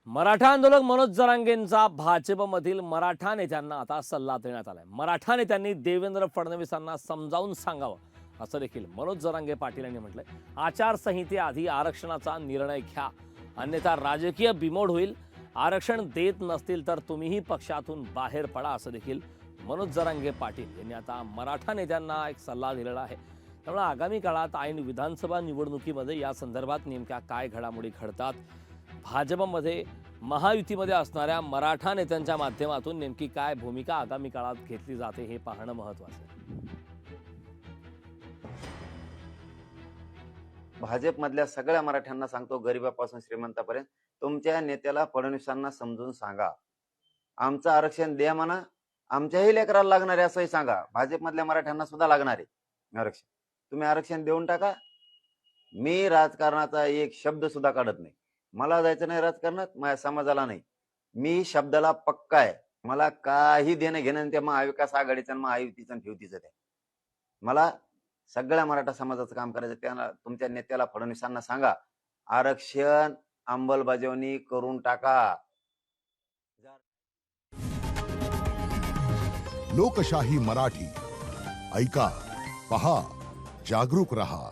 मराठा आंदोलक मनोज जरांगेंचा भाजपमधील मराठा नेत्यांना आता सल्ला देण्यात आलाय। मराठा नेत्यांनी देवेंद्र फडणवीसांना समजावून सांगावं असं देखील मनोज जरांगे पाटील यांनी म्हटलंय। आचारसंहितेआधी आरक्षणाचा निर्णय घ्या, अन्यथा राजकीय बिमोड होईल। आरक्षण देत नसतील तर तुम्हीही पक्षातून बाहेर पडा असं देखील मनोज जरांगे पाटील यांनी आता मराठा नेत्यांना एक सल्ला दिलेला आहे। त्यामुळे आगामी काळात ऐन विधानसभा निवडणुकीमध्ये या संदर्भात नेमक्या काय घडामोडी घडतात, भाजपमध्ये महायुतीमध्ये असणाऱ्या मराठा नेत्यांच्या माध्यमातून नेमकी काय भूमिका आगामी काळात घेतली जाते हे पाहणं महत्त्वाचं आहे। भाजपमधल्या सगळ्या मराठ्यांना सांगतो, गरिबापासून श्रीमंतापर्यंत, तुमच्या नेत्याला फडणवीसांना समजून सांगा, आमचं आरक्षण द्या म्हणा, आमच्याही लेकराला लागणार आहे असंही सांगा। भाजपमधल्या मराठ्यांना सुद्धा लागणार आहे आरक्षण, तुम्ही आरक्षण देऊन टाका। मी राजकारणाचा एक शब्द सुद्धा काढत नाही, मला जायचं नाही राजकारणात, माझ्या समाजाला नाही, मी शब्दाला पक्का आहे। मला काही देणं घेणं त्या महाविकास आघाडीचं महायुतीचं युतीचं त्या, मला सगळ्या मराठा समाजाचं काम करायचं। त्यांना तुमच्या नेत्याला फडणवीसांना सांगा, आरक्षण अंमलबजावणी करून टाका। लोकशाही मराठी ऐका, पहा, जागरूक रहा।